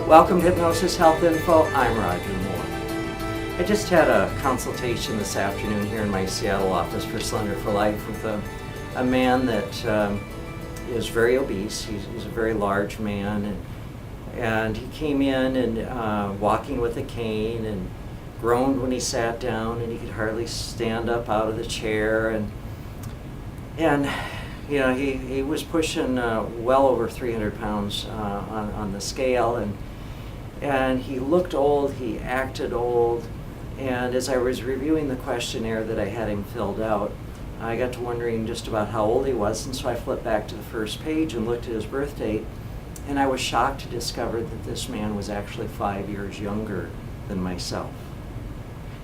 Welcome to Hypnosis Health Info. I'm Roger Moore. I just had a consultation this afternoon here in my Seattle office for Slender for Life with a man that is very obese. He's a very large man, and he came in and walking with a cane and groaned when he sat down, and he could hardly stand up out of the chair, and you know, he was pushing well over 300 pounds on the scale, and he looked old, he acted old, and as I was reviewing the questionnaire that I had him filled out, I got to wondering just about how old he was, and so I flipped back to the first page and looked at his birth date, and I was shocked to discover that this man was actually 5 years younger than myself.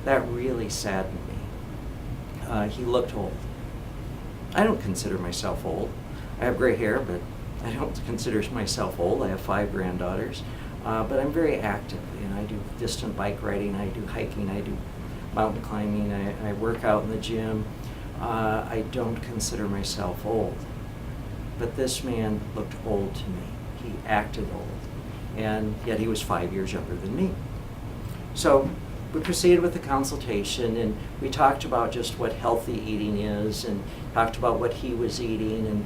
That really saddened me. He looked old. I don't consider myself old. I have gray hair, but I don't consider myself old. I have 5 granddaughters. But I'm very active. You know, I do distant bike riding, I do hiking, I do mountain climbing, I work out in the gym. I don't consider myself old. But this man looked old to me. He acted old. And yet he was 5 years younger than me. So we proceeded with the consultation, and we talked about just what healthy eating is, and talked about what he was eating. And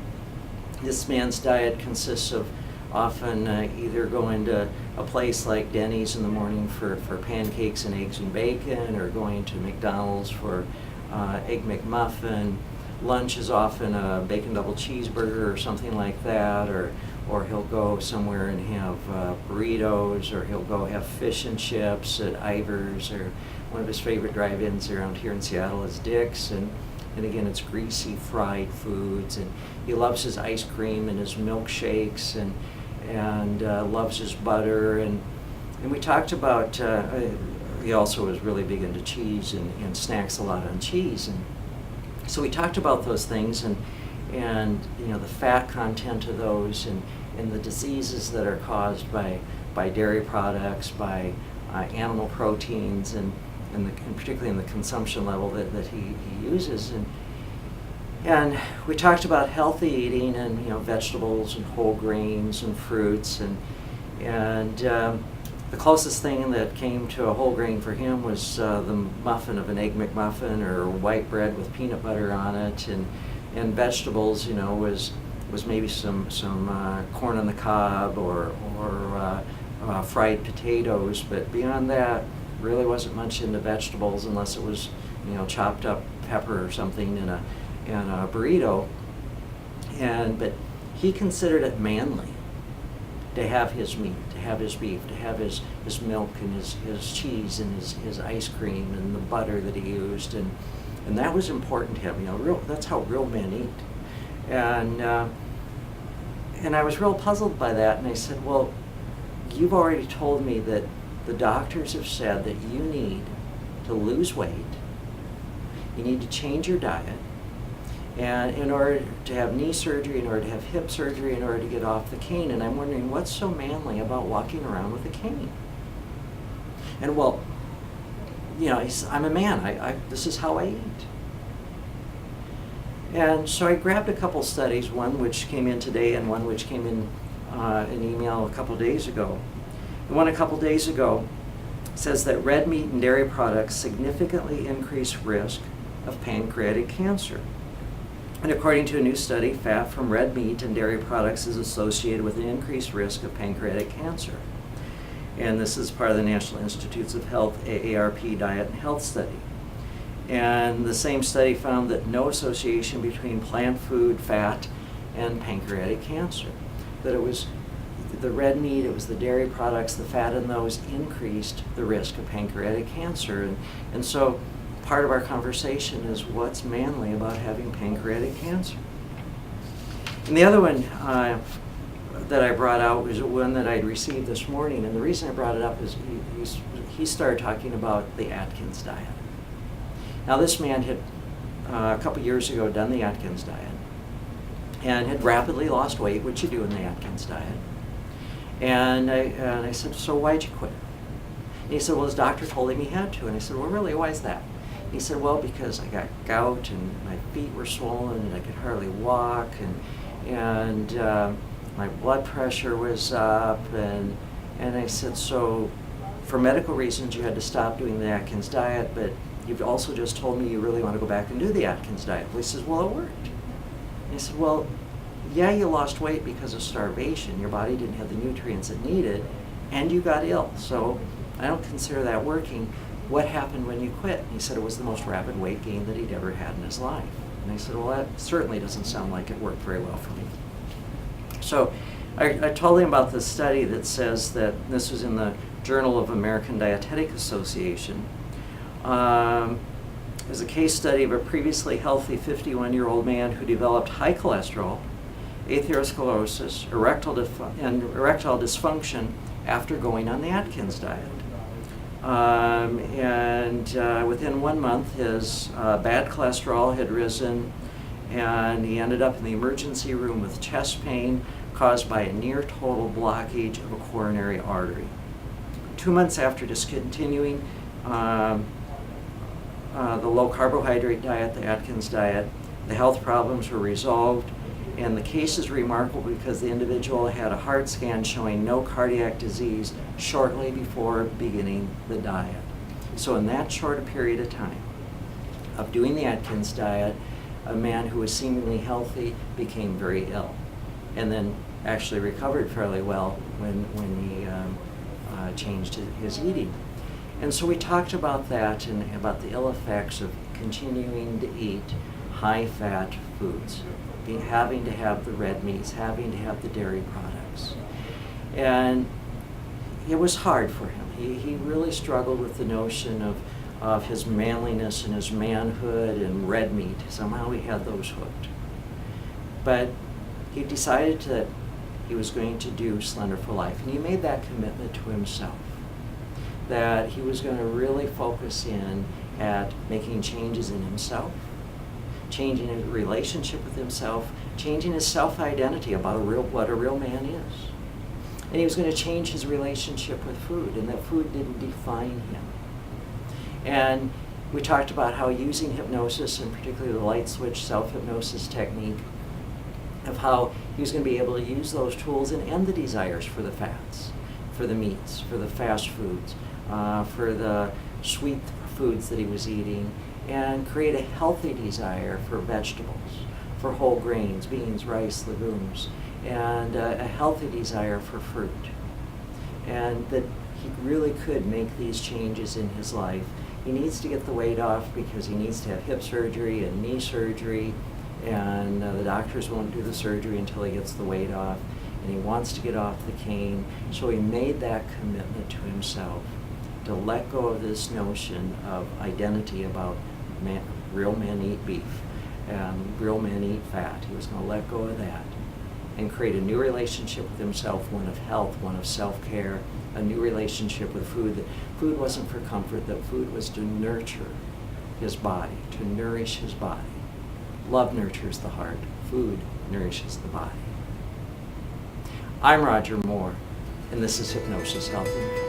this man's diet consists of often either going to a place like Denny's in the morning for pancakes and eggs and bacon, or going to McDonald's for Egg McMuffin. Lunch is often a bacon double cheeseburger or something like that, or he'll go somewhere and have burritos, or he'll go have fish and chips at Ivar's, or one of his favorite drive-ins around here in Seattle is Dick's, and again, it's greasy fried foods, and he loves his ice cream and his milkshakes, and loves his butter, and we talked about, he also was really big into cheese and snacks a lot on cheese, and so we talked about those things, and you know, the fat content of those, and the diseases that are caused by dairy products, by animal proteins, and particularly in the consumption level that he uses, and we talked about healthy eating, and you know, vegetables and whole grains and fruits, and the closest thing that came to a whole grain for him was the muffin of an Egg McMuffin, or white bread with peanut butter on it, and vegetables, you know, was maybe some corn on the cob, or fried potatoes, but beyond that, really wasn't much into vegetables unless it was, you know, chopped up pepper or something in a burrito. But he considered it manly to have his meat, to have his beef, to have his milk and his cheese and his ice cream and the butter that he used, and that was important to him. You know, that's how real men eat. And I was real puzzled by that, and I said, well, you've already told me that the doctors have said that you need to lose weight, you need to change your diet, and in order to have knee surgery, in order to have hip surgery, in order to get off the cane, and I'm wondering what's so manly about walking around with a cane? And well, you know, I'm a man, this is how I eat. And so I grabbed a couple studies, one which came in today and one which came in an email a couple days ago. The one a couple days ago says that red meat and dairy products significantly increase risk of pancreatic cancer. And according to a new study, fat from red meat and dairy products is associated with an increased risk of pancreatic cancer. And this is part of the National Institutes of Health AARP Diet and Health Study. And the same study found that no association between plant food fat and pancreatic cancer. That it was the red meat, it was the dairy products, the fat in those increased the risk of pancreatic cancer. And so part of our conversation is what's manly about having pancreatic cancer. And the other one that I brought out was one that I'd received this morning, and the reason I brought it up is he started talking about the Atkins diet. Now this man had a couple years ago done the Atkins diet and had rapidly lost weight, which you do in the Atkins diet. And I said, so why'd you quit? And he said, well, his doctor told him he had to. And I said, well, really, why is that? And he said, well, because I got gout and my feet were swollen and I could hardly walk, and my blood pressure was up, and And I said, so for medical reasons you had to stop doing the Atkins diet, but you've also just told me you really want to go back and do the Atkins diet. Well, he says, well, it worked. And I said, well, yeah, you lost weight because of starvation. Your body didn't have the nutrients it needed, and you got ill. So I don't consider that working. What happened when you quit? And he said it was the most rapid weight gain that he'd ever had in his life. And I said, well, that certainly doesn't sound like it worked very well for me. So I told him about this study that says that, this was in the Journal of American Dietetic Association. There's a case study of a previously healthy 51-year-old man who developed high cholesterol, atherosclerosis, erectile dysfunction after going on the Atkins diet. Within 1 month, his bad cholesterol had risen, and he ended up in the emergency room with chest pain caused by a near total blockage of a coronary artery. 2 months after discontinuing the low carbohydrate diet, the Atkins diet, the health problems were resolved, and the case is remarkable because the individual had a heart scan showing no cardiac disease shortly before beginning the diet. So in that short a period of time of doing the Atkins diet, a man who was seemingly healthy became very ill, and then actually recovered fairly well when he changed his eating. And so we talked about that and about the ill effects of continuing to eat high-fat foods, having to have the red meats, having to have the dairy products. And it was hard for him. He really struggled with the notion of his manliness and his manhood and red meat. Somehow he had those hooked. But he decided that he was going to do Slender for Life, and he made that commitment to himself, that he was going to really focus in at making changes in himself, changing his relationship with himself, changing his self-identity about what a real man is. And he was going to change his relationship with food, and that food didn't define him. And we talked about how using hypnosis, and particularly the light switch self-hypnosis technique, of how he was going to be able to use those tools and end the desires for the fats, for the meats, for the fast foods, for the sweet foods that he was eating, and create a healthy desire for vegetables, for whole grains, beans, rice, legumes, and a healthy desire for fruit. And that he really could make these changes in his life. He needs to get the weight off because he needs to have hip surgery and knee surgery, and the doctors won't do the surgery until he gets the weight off, and he wants to get off the cane. So he made that commitment to himself to let go of this notion of identity about real men eat beef and real men eat fat. He was going to let go of that and create a new relationship with himself, one of health, one of self-care, a new relationship with food. That food wasn't for comfort, that food was to nurture his body, to nourish his body. Love nurtures the heart. Food nourishes the body. I'm Roger Moore, and this is Hypnosis Health Info.